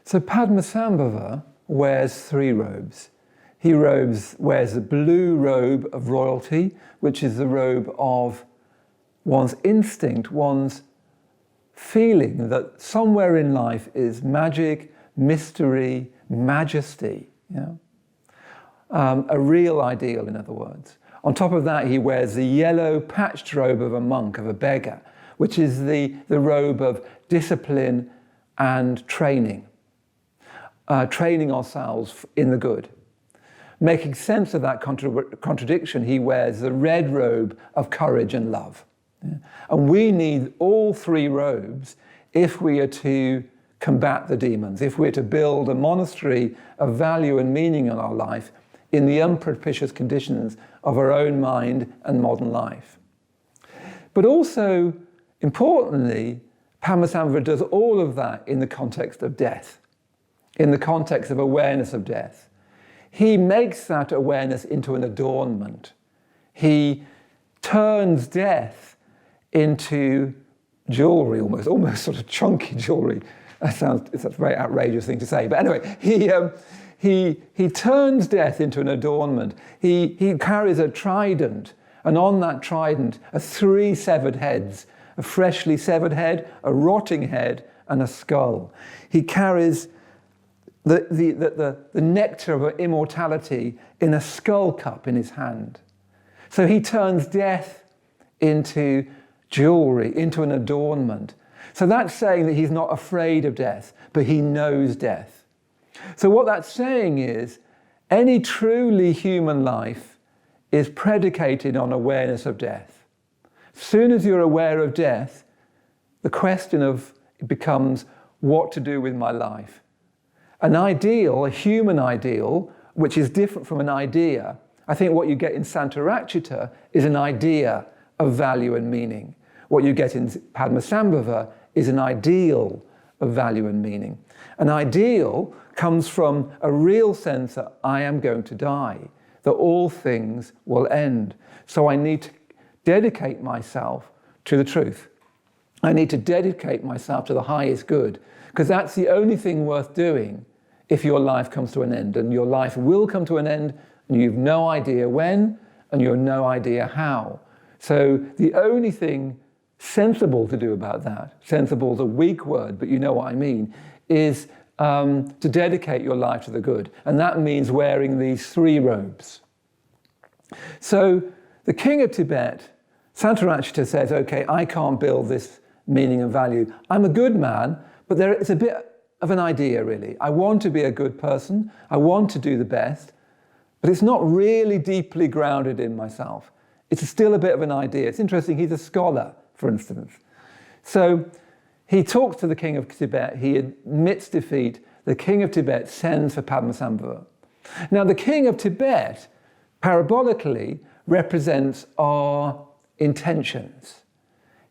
So Padmasambhava wears three robes. He wears the blue robe of royalty, which is the robe of one's instinct, one's feeling that somewhere in life is magic, mystery, majesty, a real ideal, in other words. On top of that, he wears the yellow patched robe of a monk, of a beggar, which is the robe of discipline and training. Training ourselves in the good. Making sense of that contradiction, he wears the red robe of courage and love. And we need all three robes if we are to combat the demons, if we're to build a monastery of value and meaning in our life in the unpropitious conditions of our own mind and modern life. But also, importantly, Padmasambhava does all of that in the context of death, in the context of awareness of death. He makes that awareness into an adornment. He turns death into jewelry, almost sort of chunky jewelry. It's a very outrageous thing to say. But anyway, he turns death into an adornment. He carries a trident, and on that trident are three severed heads, a freshly severed head, a rotting head, and a skull. He carries the nectar of immortality in a skull cup in his hand. So he turns death into jewelry, into an adornment. So that's saying that he's not afraid of death, but he knows death. So what that's saying is, any truly human life is predicated on awareness of death. As soon as you're aware of death, the question becomes what to do with my life. An ideal, a human ideal, which is different from an idea. I think what you get in Santarachita is an idea of value and meaning. What you get in Padmasambhava is an ideal of value and meaning. An ideal comes from a real sense that I am going to die, that all things will end. So I need to dedicate myself to the truth. I need to dedicate myself to the highest good, because that's the only thing worth doing if your life comes to an end. And your life will come to an end, and you've no idea when, and you have no idea how. So the only thing sensible to do about that, sensible is a weak word, but you know what I mean, is to dedicate your life to the good. And that means wearing these three robes. So the king of Tibet, Santarachita, says, okay, I can't build this meaning and value. I'm a good man, but it's a bit of an idea, really. I want to be a good person. I want to do the best, but it's not really deeply grounded in myself. It's still a bit of an idea. It's interesting, he's a scholar, for instance. So he talks to the king of Tibet. He admits defeat. The king of Tibet sends for Padmasambhava. Now, the king of Tibet, parabolically, represents our intentions.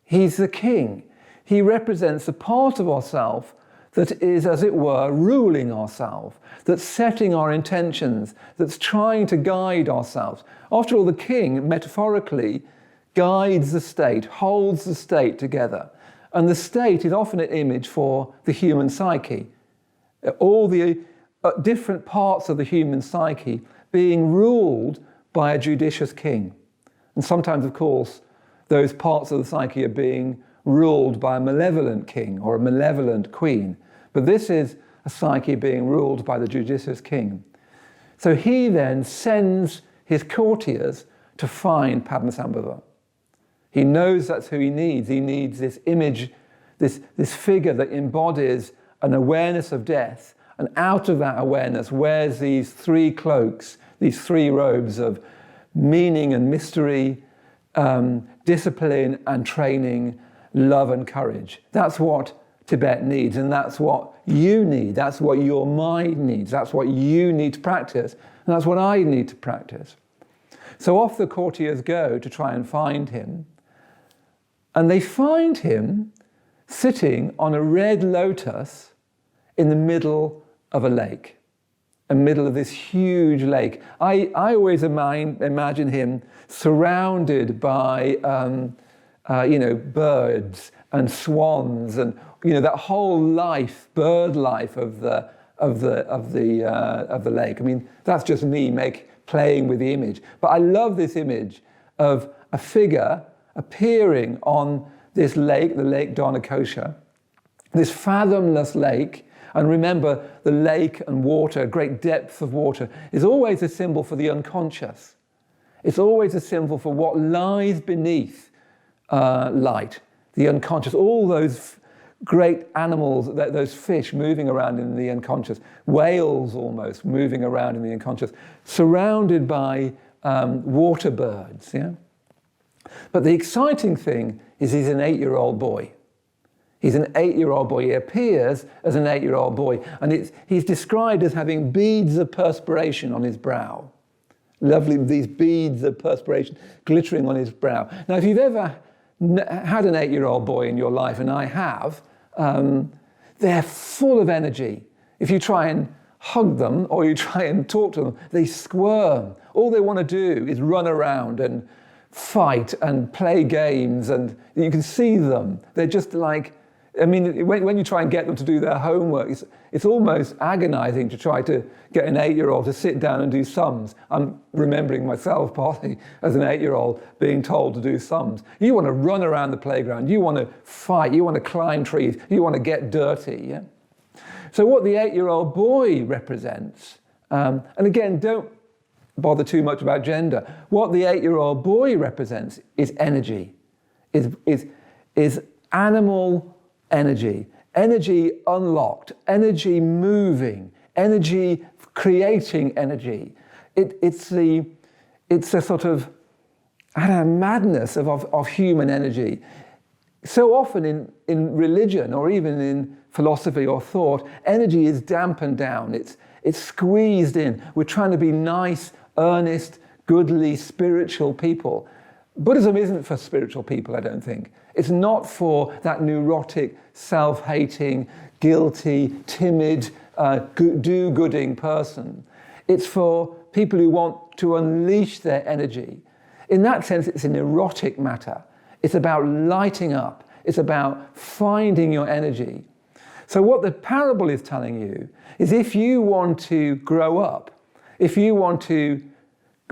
He's the king. He represents the part of ourself that is, as it were, ruling ourselves, that's setting our intentions, that's trying to guide ourselves. After all, the king, metaphorically, guides the state, holds the state together. And the state is often an image for the human psyche. All the different parts of the human psyche being ruled by a judicious king. And sometimes, of course, those parts of the psyche are being ruled by a malevolent king or a malevolent queen. But this is a psyche being ruled by the judicious king. So he then sends his courtiers to find Padmasambhava. He knows that's who he needs. He needs this image, this figure that embodies an awareness of death. And out of that awareness wears these three cloaks, these three robes of meaning and mystery, discipline and training, love and courage. That's what Tibet needs, and that's what you need. That's what your mind needs. That's what you need to practice, and that's what I need to practice. So off the courtiers go to try and find him, and they find him sitting on a red lotus in the middle of a lake, in the middle of this huge lake. I always imagine him surrounded by birds and swans and that whole life, bird life of the lake. I mean, that's just me playing with the image. But I love this image of a figure appearing on this lake, the Lake Dharmakosha, this fathomless lake. And remember, the lake and water, great depth of water, is always a symbol for the unconscious. It's always a symbol for what lies beneath light, the unconscious, all those great animals, those fish moving around in the unconscious, whales almost moving around in the unconscious, surrounded by water birds. Yeah? But the exciting thing is he's an 8-year-old boy. He's an 8-year-old boy. He appears as an 8-year-old boy. And he's described as having beads of perspiration on his brow. Lovely, these beads of perspiration glittering on his brow. Now, if you've ever had an 8-year-old boy in your life, and I have, they're full of energy. If you try and hug them or you try and talk to them, they squirm. All they want to do is run around and fight and play games, and you can see them. They're just like, I mean, when you try and get them to do their homework, it's almost agonizing to try to get an 8-year-old to sit down and do sums. I'm remembering myself partly as an 8-year-old being told to do sums. You want to run around the playground, you want to fight, you want to climb trees, you want to get dirty. Yeah? So what the 8-year-old boy represents, and again, don't bother too much about gender. What the 8-year-old boy represents is energy, is animal energy, energy unlocked, energy moving, energy creating energy. It's a sort of, I don't know, madness of human energy. So often in religion or even in philosophy or thought, energy is dampened down. It's squeezed in. We're trying to be nice, earnest, goodly, spiritual people. Buddhism isn't for spiritual people, I don't think. It's not for that neurotic, self-hating, guilty, timid, do-gooding person. It's for people who want to unleash their energy. In that sense, it's an erotic matter. It's about lighting up. It's about finding your energy. So what the parable is telling you is if you want to grow up, if you want to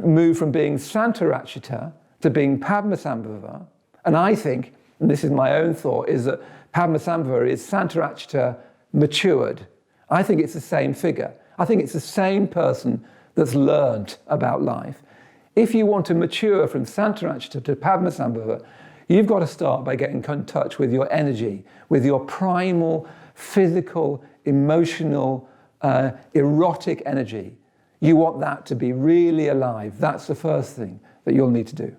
move from being Santarachita to being Padmasambhava, and I think, and this is my own thought, is that Padmasambhava is Santarachita matured. I think it's the same figure. I think it's the same person that's learned about life. If you want to mature from Santarachita to Padmasambhava, you've got to start by getting in touch with your energy, with your primal, physical, emotional, erotic energy. You want that to be really alive. That's the first thing that you'll need to do.